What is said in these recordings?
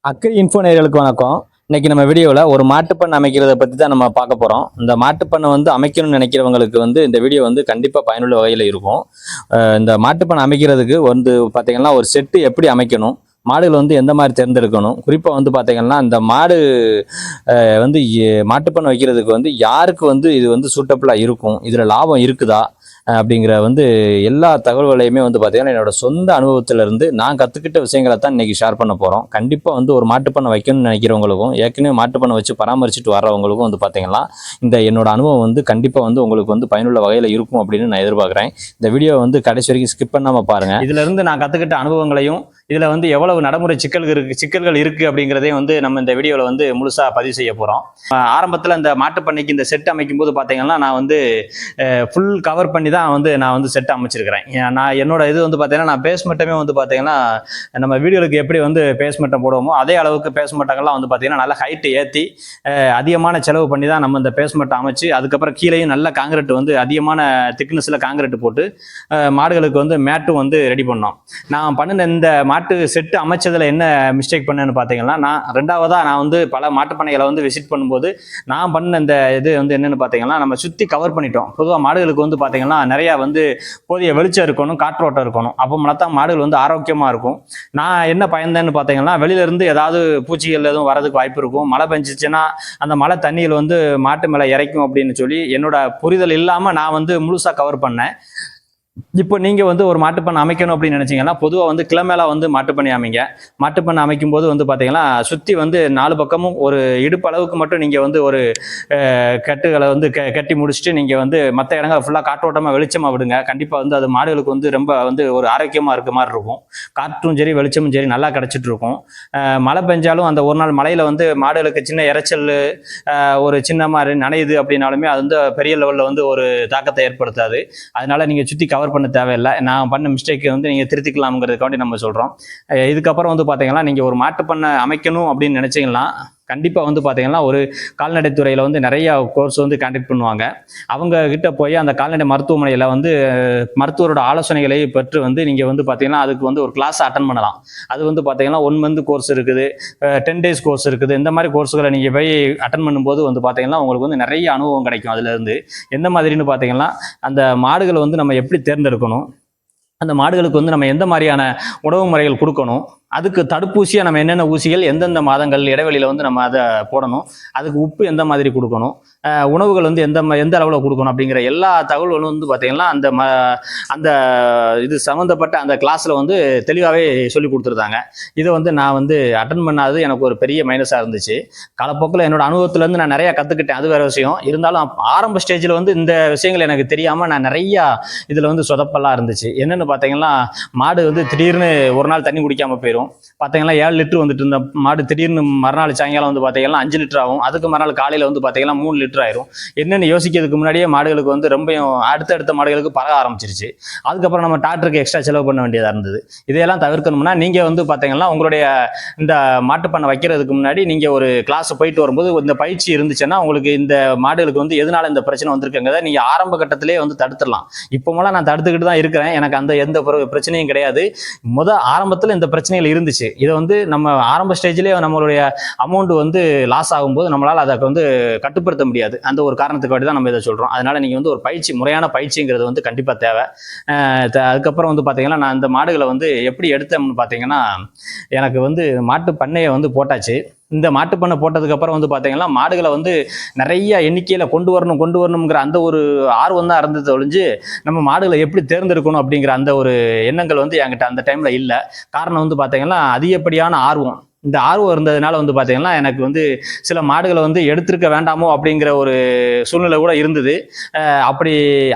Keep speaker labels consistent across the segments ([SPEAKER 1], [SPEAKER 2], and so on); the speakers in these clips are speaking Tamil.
[SPEAKER 1] அக்ரி இன்ஃபோ நேயர்களுக்கு வணக்கம். இன்னைக்கு நம்ம வீடியோவில் ஒரு மாட்டுப்பண்ணை அமைக்கிறத பற்றி தான் நம்ம பார்க்க போகிறோம். இந்த மாட்டுப்பண்ணை அமைக்கணும்னு நினைக்கிறவங்களுக்கு இந்த வீடியோ கண்டிப்பாக பயனுள்ள வகையில் இருக்கும். இந்த மாட்டுப்பண்ணை அமைக்கிறதுக்கு பார்த்தீங்கன்னா ஒரு செட்டு எப்படி அமைக்கணும், மாடுகள் எந்த மாதிரி தேர்ந்தெடுக்கணும், குறிப்பாக பார்த்தீங்கன்னா இந்த மாடு மாட்டுப்பண்ணை வைக்கிறதுக்கு யாருக்கு இது சூட்டபுளாக இருக்கும், இதில் லாபம் இருக்குதா அப்படிங்கிற எல்லா தகவல்களையுமே பார்த்தீங்கன்னா என்னோட சொந்த அனுபவத்திலிருந்து நான் கற்றுக்கிட்ட விஷயங்களை தான் இன்றைக்கி ஷேர் பண்ண போகிறோம். கண்டிப்பாக ஒரு மாட்டுப்பண்ணை வைக்கணும்னு நினைக்கிறவங்களுக்கும் ஏற்கனவே மாட்டுப்பண்ணை வச்சு பராமரிச்சுட்டு வர்றவங்களுக்கும் பார்த்தீங்கன்னா இந்த என்னோட அனுபவம் உங்களுக்கு பயனுள்ள வகையில் இருக்கும் அப்படின்னு நான் எதிர்பார்க்குறேன். இந்த வீடியோ கடைசி வரைக்கும் ஸ்கிப் பண்ணாமல் பாருங்கள். இதிலிருந்து நான் கற்றுக்கிட்ட அனுபவங்களையும் இதில் எவ்வளவு நடைமுறை சிக்கல்கள் இருக்குது அப்படிங்கிறதையும் நம்ம இந்த வீடியோவில் முழுசாக பதிவு செய்ய போகிறோம். ஆரம்பத்தில் இந்த மாட்டுப்பண்ணைக்கு இந்த செட் அமைக்கும் போது பார்த்தீங்கன்னா நான் ஃபுல் கவர் பண்ணி தான் நான் செட் அமைச்சிருக்கிறேன். நான் என்னோட இது பார்த்தீங்கன்னா நான் பேஸ்மெட்டமே பார்த்தீங்கன்னா நம்ம வீடியோவுக்கு எப்படி பேஸ்மெட்டை போடுவோமோ அதே அளவுக்கு பேஸ்மெட்டங்கள்லாம் பார்த்தீங்கன்னா நல்லா ஹைட்டு ஏற்றி அதிகமான செலவு பண்ணி தான் நம்ம இந்த பேஸ்மெட்டை அமைச்சு அதுக்கப்புறம் கீழேயும் நல்ல காங்கிரீட் அதிகமான திக்னஸில் காங்கிரீட் போட்டு மாடுகளுக்கு மேட்டும் ரெடி பண்ணோம். நான் பண்ணின இந்த மாட்டு செட்டு அமைச்சதில் என்ன மிஸ்டேக் பண்ணேன்னு பார்த்தீங்கன்னா நான் பல மாட்டுப்பண்ணைகளை விசிட் பண்ணும்போது நான் பண்ண இந்த இது என்னன்னு பார்த்தீங்கன்னா நம்ம சுற்றி கவர் பண்ணிட்டோம். பொதுவாக மாடுகளுக்கு பார்த்தீங்கன்னா நிறையா போதிய வெளிச்சம் இருக்கணும், காற்றோட்டம் இருக்கணும். அப்போ தான் மாடுகள் ஆரோக்கியமாக இருக்கும். நான் என்ன பயந்தேன்னு பார்த்தீங்கன்னா வெளியிலேருந்து ஏதாவது பூச்சிகள் எதுவும் வரதுக்கு வாய்ப்பு இருக்கும், மழை பெஞ்சிச்சுன்னா அந்த மழை தண்ணியில் மாட்டு மேலே இறைக்கும் அப்படின்னு சொல்லி என்னோட புரிதல் இல்லாமல் நான் முழுசாக கவர் பண்ணேன். இப்போ நீங்கள் ஒரு மாட்டுப்பண்ணை அமைக்கணும் அப்படின்னு நினச்சிங்கன்னா பொதுவாக கிளமேலா மாட்டுப்பண்ணை அமைங்க. மாட்டுப்பண்ணை அமைக்கும் போது பார்த்தீங்கன்னா சுற்றி 4 பக்கமும் ஒரு இடுப்பு அளவுக்கு மட்டும் நீங்கள் ஒரு கட்டுகளை கட்டி முடிச்சுட்டு நீங்கள் மற்ற இடங்கள் ஃபுல்லாக காற்றோட்டமாக வெளிச்சமாக விடுங்க. கண்டிப்பாக அது மாடுகளுக்கு ரொம்ப ஒரு ஆரோக்கியமாக இருக்க மாதிரி இருக்கும். காற்றும் சரி வெளிச்சமும் சரி நல்லா கிடச்சிட்டு இருக்கும். மழை பெஞ்சாலும் அந்த ஒரு நாள் மழையில் மாடுகளுக்கு சின்ன இறைச்சல் ஒரு சின்ன மாதிரி நனையுது அப்படின்னாலுமே அது பெரிய லெவலில் ஒரு தாக்கத்தை ஏற்படுத்தாது. அதனால நீங்கள் சுற்றி கவர் பண்ண தேவையில்லை. நான் பண்ண மிஸ்டேக்கை நீங்கள் திருத்திக்கலாம்ங்கிறதுக்காண்டி நம்ம சொல்கிறோம். இதுக்கப்புறம் பார்த்தீங்கன்னா நீங்கள் ஒரு மாட்டுப்பண்ணை அமைக்கணும் அப்படின்னு நினச்சிங்கன்னா கண்டிப்பாக பார்த்தீங்கன்னா ஒரு கால்நடைத்துறையில் நிறைய கோர்ஸ் கான்டாக்ட் பண்ணுவாங்க. அவங்க கிட்ட போய் அந்த கால்நடை மருத்துவமனையில் மருத்துவரோட ஆலோசனைகளை பெற்று நீங்கள் பார்த்தீங்கன்னா அதுக்கு ஒரு கிளாஸ் அட்டன் பண்ணலாம். அது பார்த்தீங்கன்னா 1 மந்த் கோர்ஸ் இருக்குது, 10 days கோர்ஸ் இருக்குது. இந்த மாதிரி கோர்ஸுகளை நீங்கள் போய் அட்டன் பண்ணும்போது பார்த்தீங்கன்னா உங்களுக்கு நிறைய அனுபவம் கிடைக்கும். அதுலேருந்து எந்த மாதிரின்னு பார்த்தீங்கன்னா அந்த மாடுகளை நம்ம எப்படி தேர்ந்தெடுக்கணும், அந்த மாடுகளுக்கு நம்ம எந்த மாதிரியான உணவு முறைகள் கொடுக்கணும், அதுக்கு தடுப்பூசியாக நம்ம என்னென்ன ஊசிகள் எந்தெந்த மாதங்கள் இடைவெளியில் நம்ம அதை போடணும், அதுக்கு உப்பு எந்த மாதிரி கொடுக்கணும், உணவுகள் எந்த அளவில் கொடுக்கணும் அப்படிங்கிற எல்லா தகவல்களும் பார்த்தீங்கன்னா அந்த இது சம்மந்தப்பட்ட அந்த கிளாஸில் தெளிவாகவே சொல்லி கொடுத்துருந்தாங்க. இதை நான் அட்டன் பண்ணாது எனக்கு ஒரு பெரிய மைனஸாக இருந்துச்சு. காலப்போக்கில் என்னோட அனுபவத்திலேருந்து நான் நிறையா கற்றுக்கிட்டேன், அது வேறு விஷயம். இருந்தாலும் ஆரம்ப ஸ்டேஜில் இந்த விஷயங்கள் எனக்கு தெரியாமல் நான் நிறையா இதில் சொதப்பெல்லாம் இருந்துச்சு. என்னென்னு பார்த்தீங்கன்னா மாடு திடீர்னு ஒரு நாள் தண்ணி குடிக்காமல் போயிடும். பார்த்தீங்கன்னா 7 லிட்டர் இருந்த மாடு திடீர்னு மறுநாள் சாயங்காலம் பார்த்தீங்கன்னா 5 லிட்டர் ஆகும். அதுக்கு மறுநாள் காலையில் பார்த்தீங்கன்னா 3 லிட்டர் ஆயிரும். என்னென்னு யோசிக்கிறதுக்கு முன்னாடியே மாடுகளுக்கு ரொம்ப அடுத்தடுத்த மாடுகளுக்கு பழக ஆரம்பிச்சிருச்சு. அதுக்கப்புறம் நம்ம டாக்டருக்கு எக்ஸ்ட்ரா செலவு பண்ண வேண்டியதாக இருந்தது. இதையெல்லாம் தவிர்க்கணும்னா நீங்கள் பார்த்தீங்கன்னா உங்களுடைய இந்த மாட்டுப்பண்ணை வைக்கிறதுக்கு முன்னாடி நீங்கள் ஒரு கிளாஸ் போயிட்டு வரும்போது இந்த பயிற்சி இருந்துச்சுன்னா உங்களுக்கு இந்த மாடுகளுக்கு எதனால இந்த பிரச்சனை வந்திருக்குங்கிறத நீங்கள் ஆரம்ப கட்டத்திலே தடுத்துடலாம். இப்போமெல்லாம் நான் தடுத்துக்கிட்டு தான் இருக்கிறேன். எனக்கு அந்த எந்த பிரச்சனையும் கிடையாது. ஆரம்பத்தில் இந்த பிரச்சனைகள் இருந்துச்சு. இதை நம்ம ஆரம்ப ஸ்டேஜ்லேயே நம்மளுடைய அமௌண்ட் லாஸ் ஆகும்போது நம்மளால் அதை கட்டுப்படுத்த முடியாது. அந்த ஒரு காரணத்துக்காக தான் நம்ம இதை சொல்கிறோம். அதனால நீங்கள் ஒரு பயிற்சி, முறையான பயிற்சிங்கிறது கண்டிப்பாக தேவை. அதுக்கப்புறம் பார்த்தீங்கன்னா நான் இந்த மாடுகளை எப்படி எடுத்தேன்னு பார்த்தீங்கன்னா எனக்கு மாட்டு பண்ணையை போட்டாச்சு. இந்த மாட்டுப்பண்ணை போட்டதுக்கப்புறம் பார்த்தீங்கன்னா மாடுகளை நிறைய எண்ணிக்கையில் கொண்டு வரணுங்கிற அந்த ஒரு ஆர்வம் தான் இருந்தது ஒழிஞ்சு நம்ம மாடுகளை எப்படி தேர்ந்தெடுக்கணும் அப்படிங்கிற அந்த ஒரு எண்ணங்கள் என்கிட்ட அந்த டைமில் இல்லை. காரணம் பார்த்தீங்கன்னா அதிகப்படியான ஆர்வம். இந்த ஆர்வம் இருந்ததுனால பார்த்தீங்கன்னா எனக்கு சில மாடுகளை எடுத்திருக்க வேண்டாமோ அப்படிங்கிற ஒரு சூழ்நிலை கூட இருந்தது. அப்படி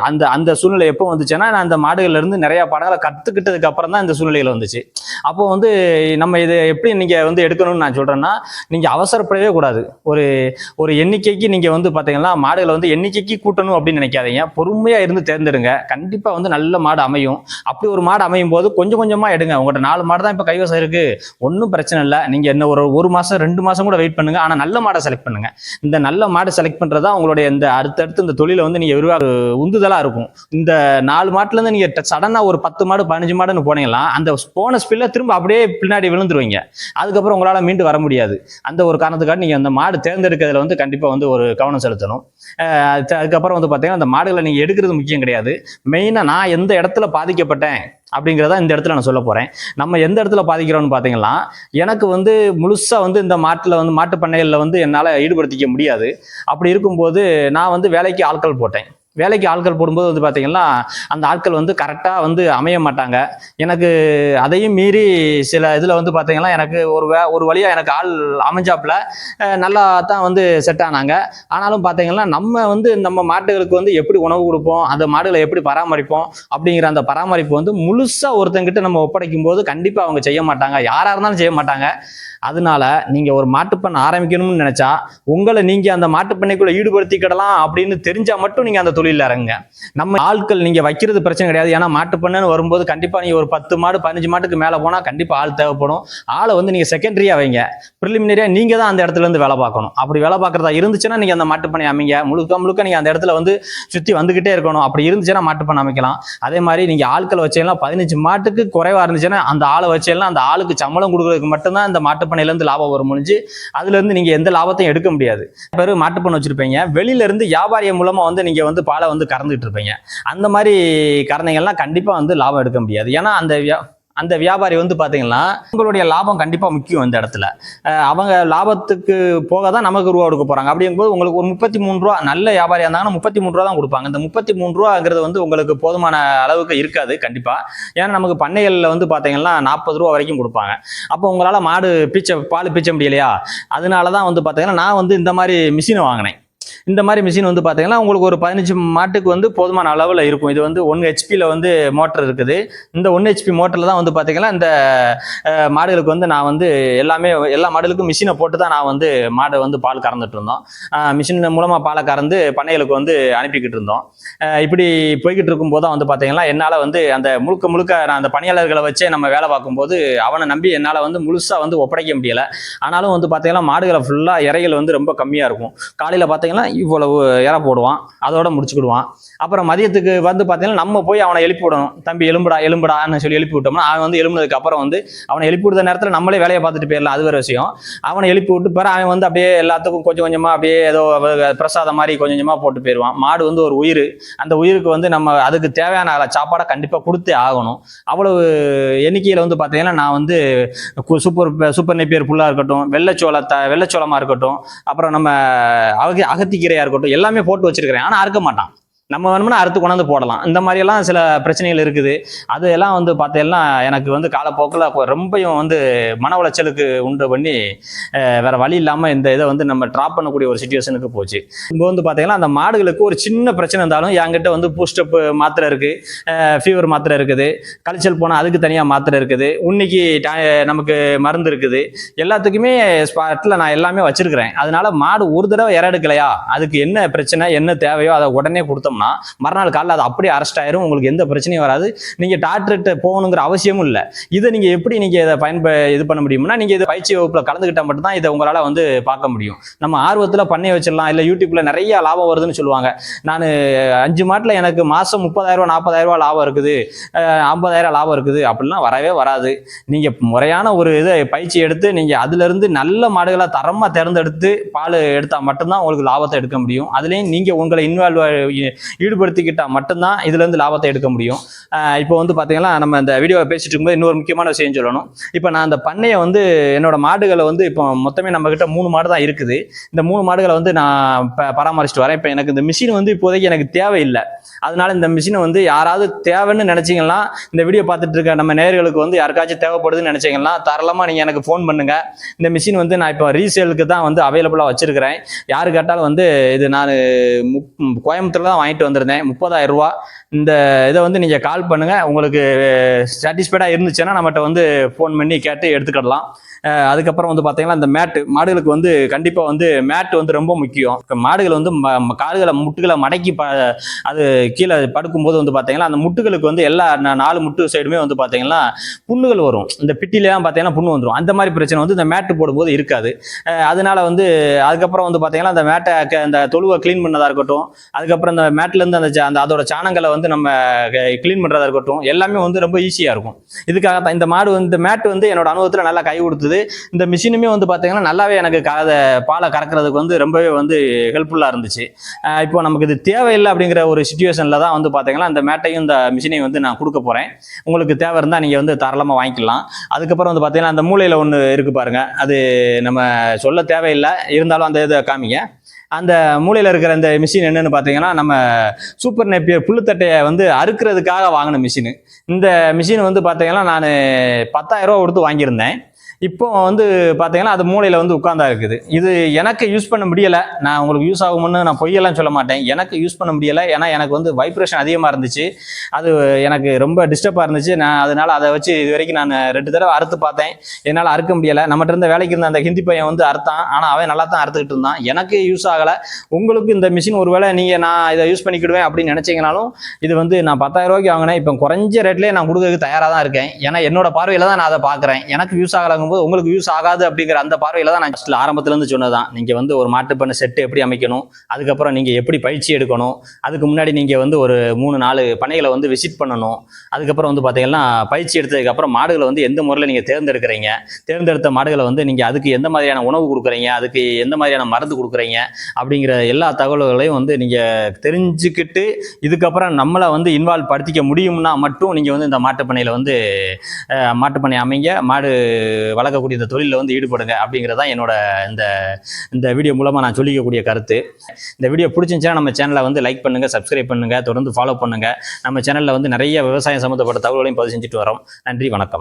[SPEAKER 1] அந்த சூழ்நிலை எப்போ வந்துச்சுன்னா நான் அந்த மாடுகள்லேருந்து நிறையா பாடங்களை கற்றுக்கிட்டதுக்கு அப்புறம் தான் இந்த சூழ்நிலைகள் வந்துச்சு. அப்போ நம்ம இதை எப்படி நீங்கள் எடுக்கணும்னு நான் சொல்கிறேன்னா நீங்கள் அவசரப்படவே கூடாது. ஒரு எண்ணிக்கைக்கு நீங்கள் பார்த்தீங்கன்னா மாடுகளை எண்ணிக்கைக்கு கூட்டணும் அப்படின்னு நினைக்காதீங்க. பொறுமையாக இருந்து தேர்ந்தெடுங்க. கண்டிப்பாக நல்ல மாடு அமையும். அப்படி ஒரு மாடு அமையும் போது கொஞ்சம் கொஞ்சமாக எடுங்க. உங்கள்கிட்ட 4 மாடு தான் இப்போ கைவசம் இருக்குது, ஒன்றும் பிரச்சனை இல்லை. நீங்கள் என்ன ஒரு மாதம் 2 மாதம் கூட வெயிட் பண்ணுங்கள். ஆனால் நல்ல மாடை செலக்ட் பண்ணுங்கள். இந்த நல்ல மாடை செலக்ட் பண்ணுறது தான் உங்களுடைய இந்த அடுத்தடுத்து இந்த தொழிலை வந்து நீங்கள் உந்துதலாக இருக்கும். இந்த 4 மாட்டுலேருந்து நீங்கள் சடனாக ஒரு 10 மாடு 15 மாடுன்னு போனீங்கன்னா அந்த போன ஸ்பில்ல திரும்ப அப்படியே பின்னாடி விழுந்துருவீங்க. அதுக்கப்புறம் உங்களால் மீண்டு வர முடியாது. அந்த ஒரு காரணத்துக்காக நீங்கள் அந்த மாடு தேர்ந்தெடுக்கிறதுல வந்து கண்டிப்பாக வந்து ஒரு கவனம் செலுத்தணும். அதுக்கப்புறம் வந்து பார்த்தீங்கன்னா அந்த மாடுகளை நீங்கள் எடுக்கிறது முக்கியம் கிடையாது. மெயினாக நான் எந்த இடத்துல பாதிக்கப்பட்டேன் அப்படிங்கிறத இந்த இடத்துல நான் சொல்ல போகிறேன். நம்ம எந்த இடத்துல பாதிக்கிறோம்னு பார்த்தீங்கன்னா, எனக்கு வந்து முழுசாக வந்து இந்த மாட்டு பண்ணைகளில் வந்து என்னால் ஈடுபடுத்திக்க முடியாது. அப்படி இருக்கும்போது நான் வந்து வேலைக்கு ஆட்கள் போட்டேன். வேலைக்கு ஆட்கள் போடும்போது வந்து பார்த்தீங்கன்னா அந்த ஆட்கள் வந்து கரெக்டாக வந்து அமைய மாட்டாங்க. எனக்கு அதையும் மீறி சில இதில் வந்து பார்த்தீங்கன்னா எனக்கு ஒரு வழியாக எனக்கு ஆள் அமைஞ்சாப்புல நல்லா தான் வந்து செட் ஆனாங்க. ஆனாலும் பார்த்தீங்கன்னா நம்ம மாட்டுகளுக்கு வந்து எப்படி உணவு கொடுப்போம், அந்த மாடுகளை எப்படி பராமரிப்போம் அப்படிங்கிற அந்த பராமரிப்பு வந்து முழுசாக ஒருத்தங்கிட்ட நம்ம ஒப்படைக்கும் போது கண்டிப்பாக அவங்க செய்ய மாட்டாங்க. யாராக இருந்தாலும் செய்ய மாட்டாங்க. அதனால நீங்கள் ஒரு மாட்டுப்பண்ணை ஆரம்பிக்கணும்னு நினச்சா உங்களை நீங்கள் அந்த மாட்டுப்பண்ணைக்குள்ளே ஈடுபடுத்திக்கிடலாம் அப்படின்னு தெரிஞ்சால் மட்டும் நீங்கள் அந்த தொழிலில் இறங்குங்க. நம்ம ஆட்கள் நீங்கள் வைக்கிறது பிரச்சனை கிடையாது. ஏன்னா மாட்டுப்பண்ணைன்னு வரும்போது கண்டிப்பாக நீங்கள் ஒரு 10 மாடு 15 மாட்டுக்கு மேலே போனால் கண்டிப்பாக ஆள் தேவைப்படும். ஆளை வந்து நீங்கள் செகண்டரியாக வைங்க. ப்ரிலிமினரியாக நீங்கள் தான் அந்த இடத்துல இருந்து வேலை பார்க்கணும். அப்படி வேலை பார்க்குறதா இருந்துச்சுன்னா நீங்கள் அந்த மாட்டுப்பண்ணை அமைங்க. முழுக்க நீங்கள் அந்த இடத்துல வந்து சுற்றி வந்துக்கிட்டே இருக்கணும். அப்படி இருந்துச்சுன்னா மாட்டுப்பண்ணை அமைக்கலாம். அதே மாதிரி நீங்கள் ஆட்கள் வச்சீங்கன்னா 15 மாட்டுக்கு குறைவாக இருந்துச்சுன்னா அந்த ஆளை வச்சீங்கன்னா அந்த ஆளுக்கு சம்பளம் கொடுக்குறதுக்கு மட்டும்தான் இந்த மாட்டுப்பண்ணையிலேருந்து லாபம் வரும். முடிஞ்சு அதுலேருந்து நீங்கள் எந்த லாபத்தையும் எடுக்க முடியாது. பேர் மாட்டுப்பண்ணை வச்சுருப்பீங்க, வெளியிலேருந்து வியாபாரியம் மூலமாக வந்து நீங்கள் வந்து பாலை வந்து கறந்துட்டு இருப்பீங்க. அந்த மாதிரி கறந்தீங்கன்னா கண்டிப்பாக வந்து லாபம் எடுக்க முடியாது. ஏன்னா அந்த வியாபாரி வந்து பார்த்தீங்கன்னா உங்களுடைய லாபம் கண்டிப்பாக முக்கியம். இந்த இடத்துல அவங்க லாபத்துக்கு போக தான் நமக்கு ரூபா கொடுக்க போகிறாங்க. அப்படிங்கும்போது உங்களுக்கு ஒரு 33 ரூபா, நல்ல வியாபாரியாக இருந்தாங்கன்னா 33 ரூபா தான் கொடுப்பாங்க. இந்த 33 ரூபாங்கிறது வந்து உங்களுக்கு போதுமான அளவுக்கு இருக்காது கண்டிப்பாக. ஏன்னா நமக்கு பண்ணைகளில் வந்து பார்த்தீங்கன்னா 40 ரூபா வரைக்கும் கொடுப்பாங்க. அப்போ உங்களால் பால் பீச்ச முடியலையா? அதனால தான் வந்து பார்த்தீங்கன்னா நான் வந்து இந்த மாதிரி மிஷினை வாங்கினேன். இந்த மாதிரி மிஷின் வந்து பார்த்தீங்கன்னா உங்களுக்கு ஒரு 15 மாட்டுக்கு வந்து போதுமான அளவில் இருக்கும். இது வந்து 1 ஹெச்பியில் வந்து மோட்டர் இருக்குது. இந்த 1 ஹெச்பி மோட்டரில் தான் வந்து பார்த்தீங்கன்னா இந்த மாடுகளுக்கு வந்து நான் வந்து எல்லா மாடுகளுக்கும் மிஷினை போட்டு தான் நான் வந்து மாடை வந்து பால் கறந்துட்டு இருந்தோம். மிஷின் மூலமாக பாலை கறந்து பண்ணைகளுக்கு வந்து அனுப்பிக்கிட்டு இருந்தோம். இப்படி போய்கிட்டு இருக்கும்போது தான் வந்து பார்த்தீங்கன்னா என்னால் வந்து அந்த முழுக்க நான் அந்த பணியாளர்களை வச்சே நம்ம வேலை பார்க்கும்போது அவனை நம்பி என்னால் வந்து முழுசாக வந்து ஒப்படைக்க முடியலை. ஆனாலும் வந்து பார்த்தீங்கன்னா மாடுகளை ஃபுல்லாக இறைகள் வந்து ரொம்ப கம்மியாக இருக்கும். காலையில் பார்த்தீங்கன்னா இவ்வளவு இற போடுவான், அதோட முடிச்சுக்கிடுவான். அப்புறம் மதியத்துக்கு வந்து பார்த்தீங்கன்னா நம்ம போய் அவனை எழுப்பி விடணும். தம்பி எலும்புடான்னு சொல்லி எழுப்பி விட்டோம்னா அவன் வந்து எழும்புனதுக்கு அப்புறம் வந்து அவனை எழுப்பி விடுற நேரத்தில் நம்மளே வேலையை பார்த்துட்டு போயிடலாம். அது வேற விஷயம். அவனை எழுப்பி விட்டு பிற அவன் வந்து அப்படியே எல்லாத்துக்கும் கொஞ்சம் கொஞ்சமாக அப்படியே ஏதோ பிரசாதம் மாதிரி கொஞ்சம் கொஞ்சமாக போட்டு போயிடுவான். மாடு வந்து ஒரு உயிர். அந்த உயிருக்கு வந்து நம்ம அதுக்கு தேவையான சாப்பாடை கண்டிப்பாக கொடுத்தே ஆகணும். அவ்வளவு எண்ணிக்கையில் வந்து பார்த்தீங்கன்னா நான் வந்து சூப்பர் நெப்பியர் புல்லாக இருக்கட்டும், வெள்ளைச்சோளமாக இருக்கட்டும், அப்புறம் நம்ம அகத்திக்கீரையா இருக்கட்டும் எல்லாமே போட்டு வச்சிருக்கிறேன். ஆனா அறுக்க மாட்டான். நம்ம வேணும்னா அறுத்து கொண்டாந்து போடலாம். இந்த மாதிரியெல்லாம் சில பிரச்சனைகள் இருக்குது. அதெல்லாம் வந்து பார்த்தீங்கன்னா எனக்கு வந்து காலப்போக்கில் ரொம்பவும் வந்து மன உளைச்சலுக்கு உண்டு பண்ணி வேற வழி இல்லாமல் இந்த இதை வந்து நம்ம ட்ராப் பண்ணக்கூடிய ஒரு சுச்சுவேஷனுக்கு போச்சு. இப்போ வந்து பார்த்தீங்கன்னா அந்த மாடுகளுக்கு ஒரு சின்ன பிரச்சனை இருந்தாலும் என்கிட்ட வந்து பூஸ்டப் மாத்திரை இருக்குது, ஃபீவர் மாத்திரை இருக்குது, கழிச்சல் போனால் அதுக்கு தனியாக மாத்திரை இருக்குது, உன்னிக்கு நமக்கு மருந்து இருக்குது. எல்லாத்துக்குமே ஸ்பாட்டில் நான் எல்லாமே வச்சிருக்கிறேன். அதனால மாடு ஒரு தடவை எடுக்கலையா அதுக்கு என்ன பிரச்சனை என்ன தேவையோ அதை உடனே கொடுத்தோம்னா மறுநாள் காலையில் அது அப்படியே அரெஸ்ட் ஆயிரும். உங்களுக்கு எந்த பிரச்சனையும் வராது. நீங்க டாக்டர்கிட்ட போகணுங்கிற அவசியமும் இல்லை. இதை நீங்க எப்படி நீங்க இதை இது பண்ண முடியும்னா நீங்க இதை பயிற்சி வகுப்புல கலந்துக்கிட்டா மட்டும்தான் இதை உங்களால வந்து பார்க்க முடியும். நம்ம ஆர்வத்தில் பண்ணி வச்சிடலாம். இல்லை யூடியூப்ல நிறைய லாபம் வருதுன்னு சொல்லுவாங்க. நான் 5 மாட்டில் எனக்கு மாசம் 30,000 40,000 லாபம் இருக்குது, 50,000 லாபம் இருக்குது அப்படிலாம் வரவே வராது. நீங்க முறையான ஒரு இதை பயிற்சி எடுத்து நீங்க அதுல இருந்து நல்ல மாடுகளை தரமா தேர்ந்தெடுத்து பால் எடுத்தா மட்டும்தான் உங்களுக்கு லாபத்தை எடுக்க முடியும். அதுலயும் நீங்க உங்களை ஈடுபடுத்திக்கிட்டா மட்டும்தான் இதுல இருந்து லாபத்தை எடுக்க முடியும். இப்போ வந்து பாத்தீங்கன்னா நம்ம இந்த வீடியோவை பேசிட்டு இருக்கும்போது இன்னொரு முக்கியமான விஷயம் சொல்லணும். இப்போ நான் அந்த பண்ணையை வந்து என்னோட மாடுகளை வந்து இப்போ மொத்தமே நம்ம கிட்ட 3 மாடு தான் இருக்குது. இந்த 3 மாடுகளை வந்து நான் பராமரிச்சுட்டு வரேன். இப்போ எனக்கு இந்த மிஷின் வந்து இப்போதைக்கு எனக்கு தேவையில்லை. அதனால இந்த மிஷினை வந்து யாராவது தேவைன்னு நினைச்சீங்கன்னா இந்த வீடியோ பார்த்துட்டு இருக்க நம்ம நேயர்களுக்கு வந்து யாருக்காச்சும் தேவைப்படுதுன்னு நினைச்சீங்கன்னா தாராளமா நீங்க எனக்கு ஃபோன் பண்ணுங்க. இந்த மிஷின் வந்து நான் இப்போ ரீசேலுக்கு தான் வந்து அவைலபிளா வச்சிருக்கிறேன். யாரு கேட்டாலும் வந்து இது நான் கோயம்புத்தூர்ல தான் வாங்கிட்டு வந்திருந்தேன், 30,000 ரூபா. இந்த இதை வந்து நீங்கள் கால் பண்ணுங்கள். உங்களுக்கு சாட்டிஸ்ஃபைடாக இருந்துச்சுன்னா நம்மகிட்ட வந்து ஃபோன் பண்ணி கேட்டு எடுத்துக்கிடலாம். அதுக்கப்புறம் வந்து பார்த்தீங்கன்னா இந்த மேட்டு மாடுகளுக்கு வந்து கண்டிப்பாக வந்து மேட்டு வந்து ரொம்ப முக்கியம். மாடுகள் வந்து கால்களை முட்டுகளை மடக்கி அது கீழே படுக்கும்போது வந்து பார்த்தீங்கன்னா அந்த முட்டுகளுக்கு வந்து எல்லா 4 முட்டு சைடுமே வந்து பார்த்தீங்கன்னா புண்ணுகள் வரும். இந்த பிட்டிலாம் பார்த்தீங்கன்னா புண்ணு வந்துடும். அந்த மாதிரி பிரச்சனை வந்து இந்த மேட்டு போடும்போது இருக்காது. அதனால வந்து அதுக்கப்புறம் வந்து பார்த்தீங்கன்னா அந்த மேட்டை அந்த தொழுவை க்ளீன் பண்ணதாக இருக்கட்டும், அதுக்கப்புறம் இந்த மேட்லேருந்து அந்த அதோட சாணங்களை வந்து நம்ம க்ளீன் பண்ணுறதா இருக்கட்டும், எல்லாமே வந்து ரொம்ப ஈஸியாக இருக்கும். இதுக்காக தான் இந்த மாடு வந்து மேட்டு வந்து என்னோட அனுபவத்தில் நல்லா கை கொடுத்தது. இந்த மிஷினுமே வந்து பார்த்தீங்கன்னா நல்லாவே எனக்கு பாலை கறக்கிறதுக்கு வந்து ரொம்பவே வந்து ஹெல்ப்ஃபுல்லாக இருந்துச்சு. இப்போ நமக்கு இது தேவையில்லை அப்படிங்கிற ஒரு சுச்சுவேஷனில் தான் வந்து பார்த்தீங்கன்னா இந்த மேட்டையும் இந்த மிஷினையும் வந்து நான் கொடுக்க போகிறேன். உங்களுக்கு தேவை இருந்தால் நீங்கள் வந்து தாராளமாக வாங்கிக்கலாம். அதுக்கப்புறம் வந்து பார்த்தீங்கன்னா அந்த மூலையில் ஒன்று இருக்குது பாருங்கள், அது நம்ம சொல்ல தேவையில்லை, இருந்தாலும் அந்த இதை காமிங்க. அந்த மூலையில் இருக்கிற இந்த மிஷின் என்னன்னு பார்த்தீங்கன்னா நம்ம சூப்பர் நேப்பியர் புல்லுத்தட்டையை வந்து அறுக்கிறதுக்காக வாங்கின மிஷினு. இந்த மிஷின் வந்து பார்த்தீங்கன்னா நான் 10,000 ரூபா கொடுத்து வாங்கியிருந்தேன். இப்போ வந்து பார்த்தீங்கன்னா அது மூலையில் வந்து உட்கார்ந்தா இருக்குது. இது எனக்கு யூஸ் பண்ண முடியலை. நான் உங்களுக்கு யூஸ் ஆகும்னு நான் பொய்யெல்லாம் சொல்ல மாட்டேன். எனக்கு யூஸ் பண்ண முடியலை. ஏன்னா எனக்கு வந்து வைப்ரேஷன் அதிகமாக இருந்துச்சு. அது எனக்கு ரொம்ப டிஸ்டர்பாக இருந்துச்சு. நான் அதனால் அதை வச்சு இது வரைக்கும் நான் 2 தடவை அறுத்து பார்த்தேன். என்னால் அறுக்க முடியலை. நம்மகிட்ட இருந்த வேலைக்கு இருந்த அந்த ஹிந்தி பையன் வந்து அறுத்தான். ஆனால் அவன் நல்லா தான் அறுத்துக்கிட்டு இருந்தான். எனக்கு யூஸ் ஆகலை. உங்களுக்கு இந்த மிஷின் ஒருவேளை நீங்கள் நான் இதை யூஸ் பண்ணிக்கிடுவேன் அப்படின்னு நினச்சிங்கனாலும் இது வந்து நான் 10,000 ரூபாய்க்கு வாங்கினேன். இப்போ குறைஞ்ச ரேட்லேயே நான் கொடுக்கறதுக்கு தயாராக தான் இருக்கேன். ஏன்னா என்னோட பார்வையில் தான் நான் அதை பார்க்குறேன். எனக்கு யூஸ் ஆகலாங்க உங்களுக்கு யூஸ் ஆகாது அப்படிங்கிற அந்த பார்வையில தான் நான் ஆரம்பத்துல இருந்து சொன்னதான். நீங்க வந்து ஒரு மாட்டு பண்ண செட்டு எப்படி அமைக்கணும், அதுக்கப்புறம் நீங்க எப்படி பயிற்சி எடுக்கணும், அதுக்கு முன்னாடி நீங்க வந்து ஒரு 3-4 பண்ணைகளை வந்து விசிட் பண்ணணும். அதுக்கப்புறம் வந்து பாத்தீங்கன்னா பயிற்சி எடுத்ததுக்கு அப்புறம் மாடுகளை வந்து எந்த முறையில் நீங்க தேர்ந்தெடுத்த மாடுகளை வந்து நீங்க அதுக்கு எந்த மாதிரியான உணவு கொடுக்குறீங்க, அதுக்கு எந்த மாதிரியான மருந்து கொடுக்குறீங்க அப்படிங்கிற எல்லா தகவல்களையும் வந்து நீங்க தெரிஞ்சுக்கிட்டு இதுக்கப்புறம் நம்மளை வந்து இன்வால்வ் படுத்திக்க முடியும்னா மட்டும் நீங்க வந்து இந்த மாட்டுப்பண்ணையில வந்து மாட்டுப்பண்ணை அமைங்க, மாடு வளர்க்கக்கூடிய இந்த தொழிலில் வந்து ஈடுபடுங்க அப்படிங்கிறதா என்னோட இந்த வீடியோ மூலமாக நான் சொல்லிக்கக்கூடிய கருத்து. இந்த வீடியோ பிடிச்சிருந்துச்சுன்னா நம்ம சேனலை வந்து லைக் பண்ணுங்க, சப்ஸ்கிரைப் பண்ணுங்க, தொடர்ந்து ஃபாலோ பண்ணுங்க. நம்ம சேனலில் வந்து நிறைய விவசாயம் சம்மந்தப்பட்ட தகவல்களையும் பதிவு செஞ்சுட்டு வரோம். நன்றி, வணக்கம்.